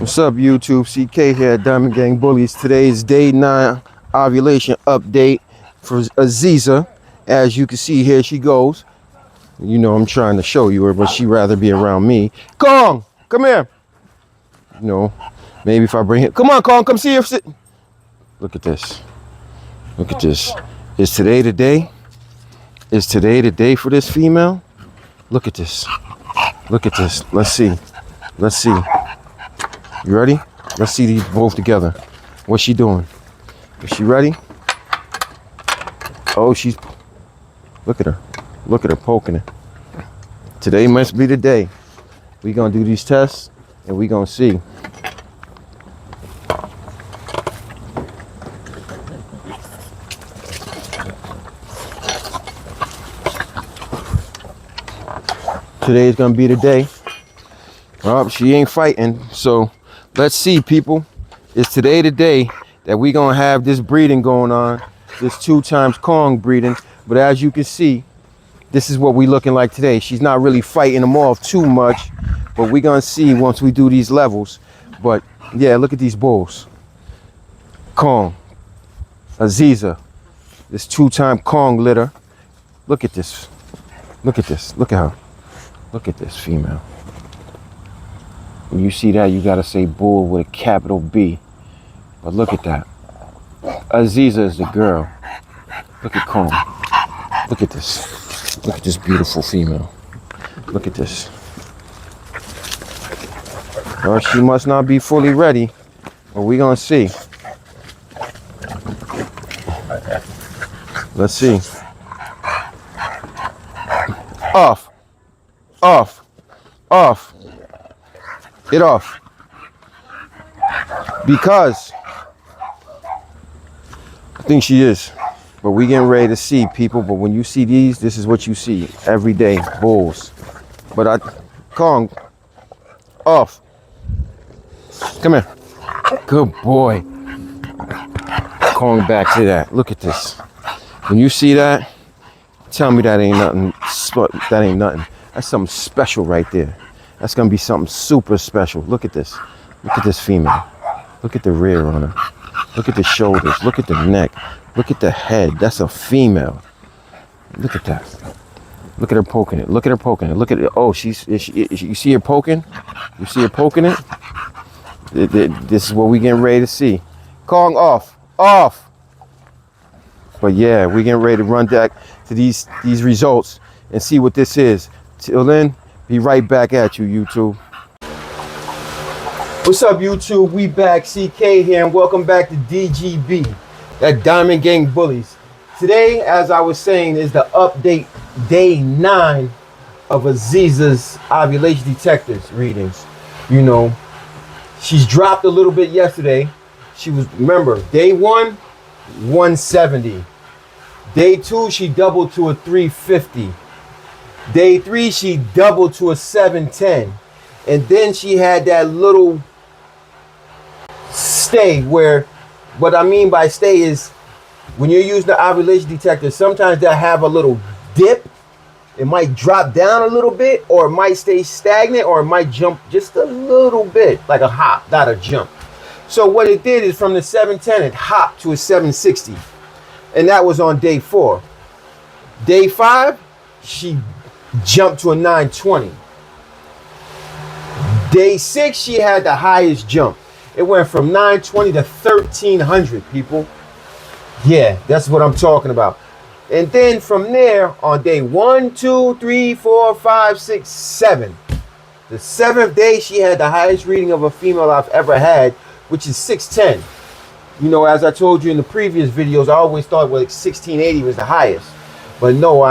What's up, YouTube? CK here at Diamond Gang Bullies. Today is day 9 ovulation update for Aziza. As you can see, here she goes. You know I'm trying to show you her, but she'd rather be around me. Kong, come here. You know, maybe if I bring it. Come on, Kong, come see her. Look at this. Look at this. Is today the day? Is today the day for this female? Look at this. Look at this. Let's see. Let's see. You ready? Let's see these both together. What's she doing? Is she ready? Oh, she's... Look at her. Look at her poking it. Today must be the day. We gonna do these tests and we gonna see. Today is gonna be the day. Oh, she ain't fighting, so let's see, people. Is today the day that we gonna have this breeding going on, this 2 times Kong breeding? But as you can see, this is what we looking like today. She's not really fighting them off too much, but we gonna see once we do these levels. But yeah, look at these bulls. Kong, Aziza, this 2-time Kong litter. Look at this. Look at this. Look at her. Look at this female. When you see that, you gotta say bull with a capital B. But look at that. Aziza is the girl. Look at Kong. Look at this. Look at this beautiful female. Look at this. Or she must not be fully ready, but we gonna see. Let's see. Off. Off. Off. Get off. Because I think she is. But we getting ready to see, people. But when you see these, this is what you see every day. Bulls. But Kong, off. Come here. Good boy. Kong back to that. Look at this. When you see that, tell me that ain't nothing. That ain't nothing. That's something special right there. That's gonna be something super special. Look at this. Look at this female. Look at the rear on her. Look at the shoulders. Look at the neck. Look at the head. That's a female. Look at that. Look at her poking it. Look at her poking it. Look at it. Oh, you see her poking? You see her poking it? This is what we getting ready to see. Kong, off. Off. But yeah, we getting ready to run back to these results and see what this is. Till then, be right back at you, YouTube. What's up, YouTube? We back, CK here, and welcome back to DGB, that Diamond Gang Bullies. Today, as I was saying, is the update day 9 of Aziza's ovulation detectors readings. You know, she's dropped a little bit yesterday. She was, remember, day 1, 170. Day 2, she doubled to a 350. Day 3, she doubled to a 710. And then she had that little stay where, what I mean by stay is when you're using the ovulation detector, sometimes they'll have a little dip. It might drop down a little bit, or it might stay stagnant, or it might jump just a little bit, like a hop, not a jump. So what it did is from the 710, it hopped to a 760. And that was on day 4. Day 5, she jumped to a 920. Day 6, she had the highest jump. It went from 920 to 1300, people. Yeah, that's what I'm talking about. And then from there, on day 1, 2, 3, 4, 5, 6, 7. The 7th day, she had the highest reading of a female I've ever had, which is 610. You know, as I told you in the previous videos, I always thought 1680 was the highest. But no,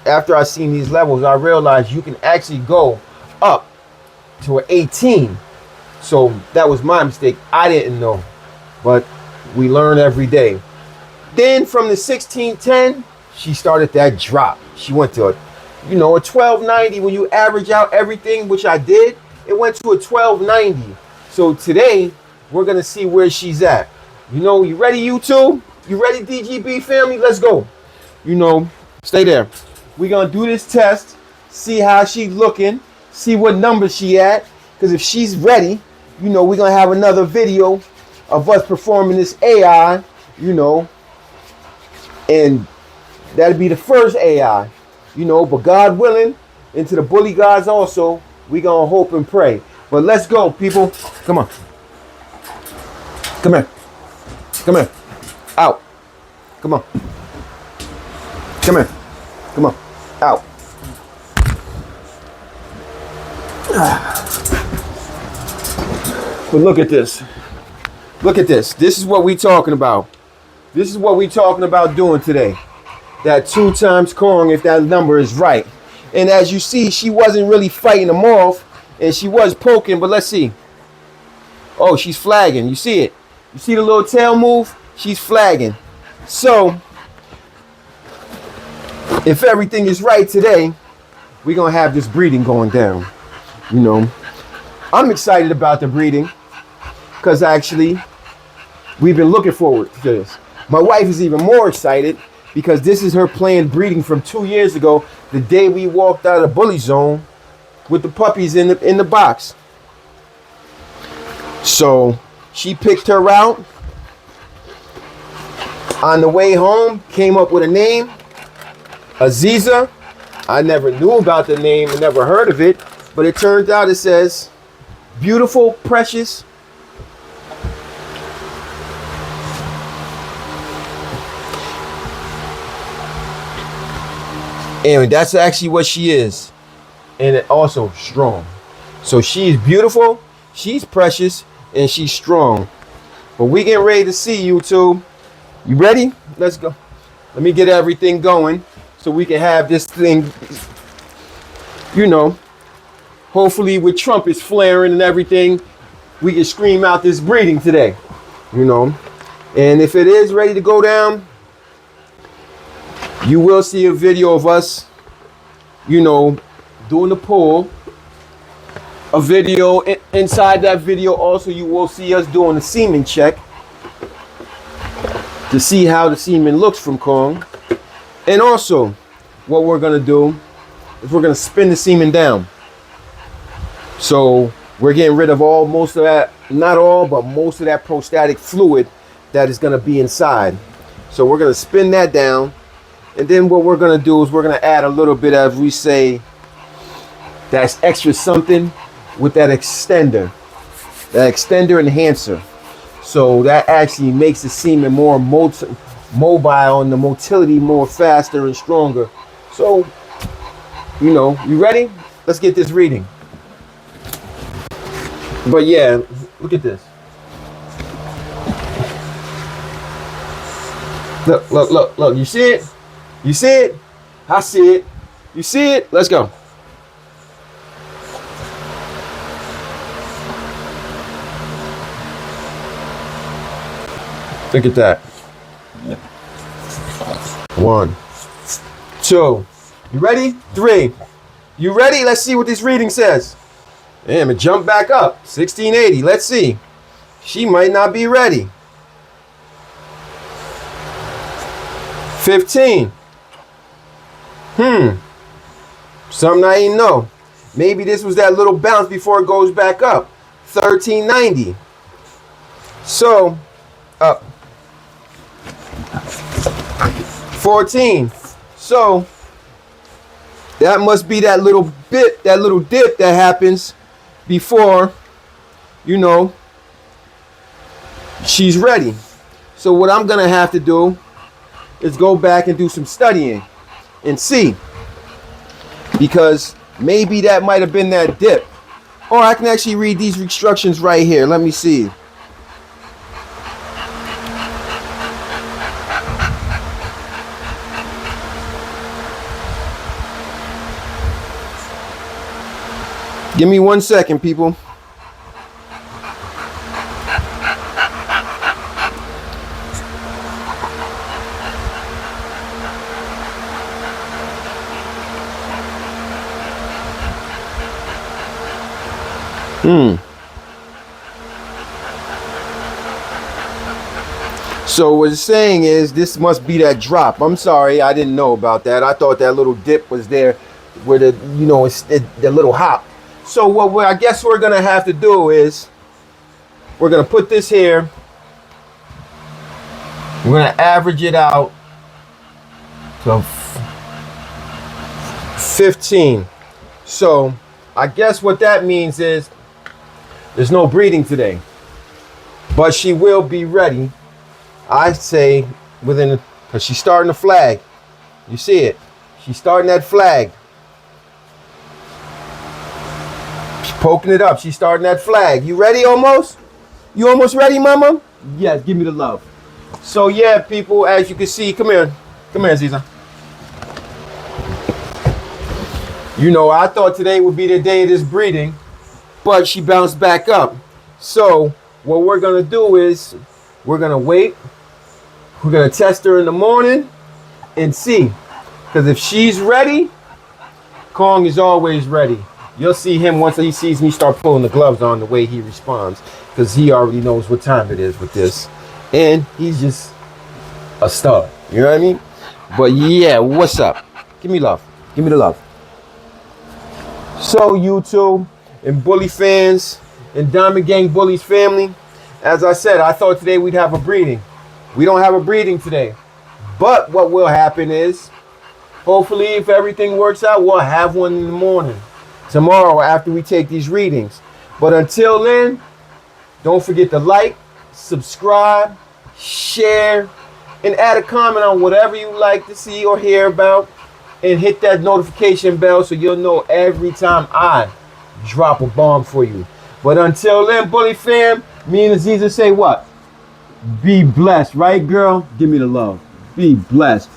after I seen these levels, I realized you can actually go up to an 18. So that was my mistake. I didn't know. But we learn every day. Then from the 1610, she started that drop. She went to a 1290. When you average out everything, which I did, it went to a 1290. So today, we're going to see where she's at. You ready, YouTube? You ready, DGB family? Let's go. Stay there. We're going to do this test, see how she's looking, see what number she at. Because if she's ready, you know, we're gonna have another video of us performing this AI, you know, and that'll be the first AI, you know, but God willing, into the bully gods also, we gonna hope and pray. But let's go, people. Come on. Come here. Come here. Out. Come on. Come here. Come on. Out. But look at this. Look at this. This is what we talking about. This is what we talking about doing today. That 2 times Kong, if that number is right. And as you see, she wasn't really fighting him off, and she was poking, but let's see. Oh, she's flagging. You see it? You see the little tail move? She's flagging. So, if everything is right today, we're going to have this breeding going down. You know, I'm excited about the breeding because actually, we've been looking forward to this. My wife is even more excited because this is her planned breeding from 2 years ago, the day we walked out of the bully zone with the puppies in the box. So she picked her route. On the way home, came up with a name, Aziza. I never knew about the name and never heard of it, but it turns out it says beautiful, precious. And that's actually what she is. And also strong. So she's beautiful, she's precious, and she's strong. But we getting ready to see YouTube. You ready? Let's go. Let me get everything going so we can have this thing, you know, hopefully with trumpets flaring and everything, we can scream out this breeding today, you know. And if it is ready to go down, you will see a video of us, you know, doing the pull. A video, inside that video also you will see us doing the semen check to see how the semen looks from Kong. And also, what we're going to do is we're going to spin the semen down. So we're getting rid of most of that, not all, but most of that prostatic fluid that is going to be inside. So we're going to spin that down. And then what we're going to do is we're going to add a little bit of, we say, that's extra something with that extender enhancer. So that actually makes the semen more mobile and the motility more faster and stronger. So, you know, you ready? Let's get this reading. But yeah, look at this. Look, look, look, look. You see it? You see it? I see it. You see it? Let's go. Look at that. 1, 2. You ready? 3. You ready? Let's see what this reading says. Damn, it jumped back up. 1680. Let's see. She might not be ready. 15. Something I didn't know. Maybe this was that little bounce before it goes back up. 1390. So, up. 14. So, that must be that little bit, that little dip that happens before, you know, she's ready. So what I'm going to have to do is go back and do some studying and see, because maybe that might have been that dip. Or I can actually read these instructions right here. Let me see. Give me 1 second, people. So what it's saying is this must be that drop. I'm sorry, I didn't know about that. I thought that little dip was there where the, you know, it's the little hop. So what I guess we're gonna have to do is we're gonna put this here. We're gonna average it out to 15. So I guess what that means is there's no breeding today, but she will be ready. I say within, because she's starting the flag. You see it? She's starting that flag. She's poking it up. She's starting that flag. You ready almost? You almost ready, mama? Yes, give me the love. So yeah, people, as you can see, come here. Come here, Aziza. You know, I thought today would be the day of this breeding, but she bounced back up. So what we're gonna do is we're gonna wait. We're gonna test her in the morning and see. Because if she's ready, Kong is always ready. You'll see him once he sees me start pulling the gloves on, the way he responds. Because he already knows what time it is with this. And he's just a star. You know what I mean? But yeah, what's up? Give me love. Give me the love. So YouTube and Bully fans and Diamond Gang Bullies family, as I said, I thought today we'd have a breeding. We don't have a breeding today. But what will happen is, hopefully if everything works out, we'll have one in the morning. Tomorrow after we take these readings. But until then, don't forget to like, subscribe, share, and add a comment on whatever you like to see or hear about. And hit that notification bell so you'll know every time I drop a bomb for you. But until then, Bully fam, me and Aziza say what? Be blessed, right, girl? Give me the love. Be blessed.